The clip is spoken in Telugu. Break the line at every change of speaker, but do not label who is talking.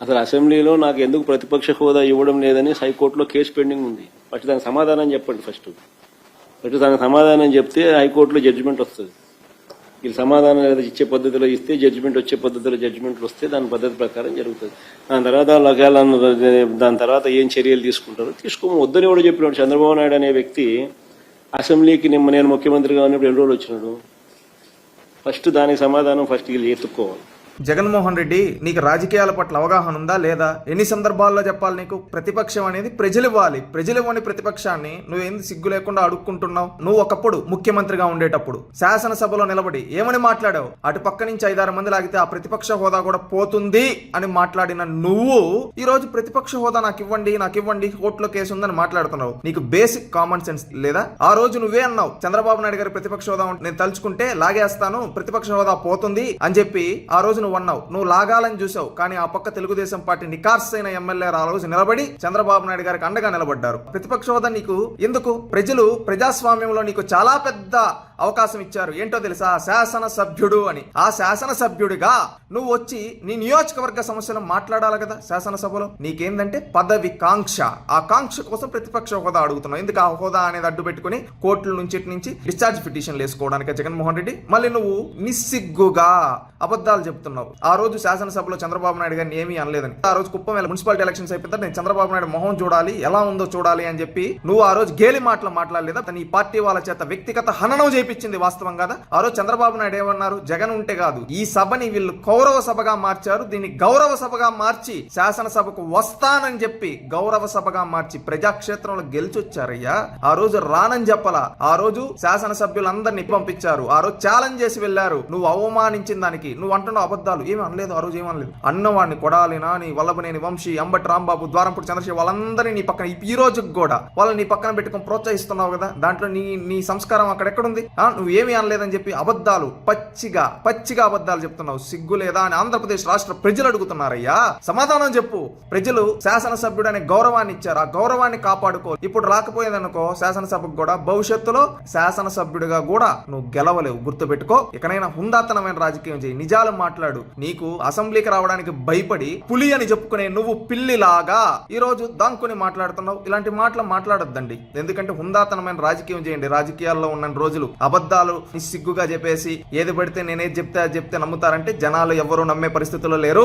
అసలు అసెంబ్లీలో నాకు ఎందుకు ప్రతిపక్ష హోదా ఇవ్వడం లేదని హైకోర్టులో కేసు పెండింగ్ ఉంది. ఫస్ట్ దానికి సమాధానం చెప్పండి. ఫస్ట్ దానికి సమాధానం చెప్తే హైకోర్టులో జడ్జిమెంట్ వస్తుంది. వీళ్ళు సమాధానం ఇచ్చే పద్ధతిలో ఇస్తే జడ్జిమెంట్ వచ్చే పద్ధతిలో జడ్జిమెంట్లు వస్తే దాని పద్ధతి ప్రకారం జరుగుతుంది. దాని తర్వాత ఏం చర్యలు తీసుకుంటారో తీసుకోము. వద్దని కూడా చెప్పినాడు చంద్రబాబు నాయుడు అనే వ్యక్తి. అసెంబ్లీకి నేను ముఖ్యమంత్రిగా ఉన్నప్పుడు 2 రోజులు వచ్చినాడు. ఫస్ట్ దానికి సమాధానం వీళ్ళు ఎత్తుక్కోవాలి.
జగన్మోహన్ రెడ్డి, నీకు రాజకీయాల పట్ల అవగాహన ఉందా లేదా? ఎన్ని సందర్భాల్లో చెప్పాలి నీకు? ప్రతిపక్షం అనేది ప్రజలు ఇవ్వాలి. ప్రజలు ఇవ్వని ప్రతిపక్షాన్ని నువ్వేంది సిగ్గు లేకుండా అడుక్కుంటున్నావు? నువ్వు ఒకప్పుడు ముఖ్యమంత్రిగా ఉండేటప్పుడు శాసనసభలో నిలబడి ఏమని మాట్లాడావు? అటు పక్క నుంచి 5-6 మంది లాగితే ఆ ప్రతిపక్ష హోదా కూడా పోతుంది అని మాట్లాడిన నువ్వు ఈ రోజు ప్రతిపక్ష హోదా నాకు ఇవ్వండి కోర్టులో కేసు ఉందని మాట్లాడుతున్నావు. నీకు బేసిక్ కామన్ సెన్స్ లేదా? ఆ రోజు నువ్వే అన్నావు, చంద్రబాబు నాయుడు గారి ప్రతిపక్ష హోదా నేను తలుచుకుంటే లాగేస్తాను, ప్రతిపక్ష హోదా పోతుంది అని చెప్పి ఆ రోజు నువ్వు అన్నావు. నువ్వు లాగాలని చూసావు, కానీ ఆ పక్క తెలుగుదేశం పార్టీ నికార్సైన ఎమ్మెల్యే ఆ రోజు నిలబడి చంద్రబాబు నాయుడు గారికి అండగా నిలబడ్డారు. ప్రతిపక్ష హోదా నీకు ఎందుకు? ప్రజలు ప్రజాస్వామ్యంలో నీకు చాలా పెద్ద అవకాశం ఇచ్చారు. ఏంటో తెలుసా? శాసనసభ్యుడు అని. ఆ శాసనసభ్యుడిగా నువ్వు వచ్చి నీ నియోజకవర్గ సమస్యలు మాట్లాడాలి కదా శాసనసభలో. నీకేందంటే పదవి కాంక్ష. ఆ కాంక్ష కోసం ప్రతిపక్ష హోదా అడుగుతున్నావు. ఎందుకు ఆ హోదా అనేది అడ్డు పెట్టుకుని కోర్టుల నుంచి డిశ్చార్జ్ పిటిషన్లు వేసుకోవడానికి జగన్మోహన్ రెడ్డి? మళ్ళీ నువ్వు నిస్సిగ్గుగా అబద్ధాలు చెప్తున్నావు. ఆ రోజు శాసనసభలో చంద్రబాబు నాయుడు గారిని ఏమీ అనలేదని. ఆ రోజు కుప్పం మున్సిపాలిటీ ఎలక్షన్స్ అయిపోతే నేను చంద్రబాబు నాయుడు మొహం చూడాలి, ఎలా ఉందో చూడాలి అని చెప్పి నువ్వు ఆ రోజు గేలి మాటలు మాట్లాడలేదా? నీ పార్టీ వాళ్ళ చేత వ్యక్తిగత హననం చేపించింది వాస్తవం కదా? ఆ రోజు చంద్రబాబు నాయుడు ఏమన్నారు? జగన్ ఉంటే కాదు, ఈ సభని వీళ్ళు కౌరవ సభగా మార్చారు, దీన్ని గౌరవ సభగా మార్చి శాసనసభకు వస్తానని చెప్పి గౌరవ సభగా మార్చి ప్రజాక్షేత్రంలో గెలిచొచ్చారయ్యా. ఆ రోజు రానని చెప్పలా. ఆ రోజు శాసనసభ్యులందరినీ పంపించారు. ఆ రోజు ఛాలెంజ్ చేసి వెళ్లారు. నువ్వు అవమానించిన దానికి నువ్వు అంటున్నావు అబద్ధాలు. ఏమి అనలేదు, ఆ రోజు ఏమనలేదు. అన్నవాడిని కొడాలి నాని, వల్లభనేని వంశీ, అంబటి రాంబాబు, ద్వారంపూడి చంద్రశేఖర్ వాళ్ళందరినీ నీ పక్కన ఈ రోజుకి కూడా వాళ్ళని నీ పక్కన పెట్టుకుని ప్రోత్సహిస్తున్నావు కదా. దాంట్లో నీ సంస్కారం అక్కడెక్కడుంది? నువ్వు ఏమీ అనలేదని చెప్పి అబద్ధాలు, పచ్చిగా అబద్ధాలు చెప్తున్నావు. సిగ్గు లేదా అని ఆంధ్రప్రదేశ్ రాష్ట్ర ప్రజలు అడుగుతున్నారయ్యా. సమాధానం చెప్పు. ప్రజలు శాసనసభ్యుడు అనే గౌరవాన్ని ఇచ్చారు. ఆ గౌరవాన్ని కాపాడుకో. ఇప్పుడు రాకపోయేదనుకో శాసనసభకు కూడా భవిష్యత్తులో శాసనసభ్యుడిగా కూడా నువ్వు గెలవలేవు. గుర్తుపెట్టుకో. ఇకనైనా హుందాతనమైన రాజకీయం చేయి. నిజాలు మాట్లాడు. నీకు అసెంబ్లీకి రావడానికి భయపడి పులి అని చెప్పుకునే నువ్వు పిల్లిలాగా ఈ రోజు దాంకుని మాట్లాడుతున్నావు. ఇలాంటి మాటలు మాట్లాడొద్దండి. ఎందుకంటే హుందాతనమైన రాజకీయం చేయండి. రాజకీయాల్లో ఉన్న రోజులు అబద్ధాలు నిస్సిగ్గుగా చెప్పేసి ఏది పడితే నేనేది చెప్తే అది చెప్తే నమ్ముతారంటే జనాలు ఎవరు నమ్మే పరిస్థితుల్లో లేరు.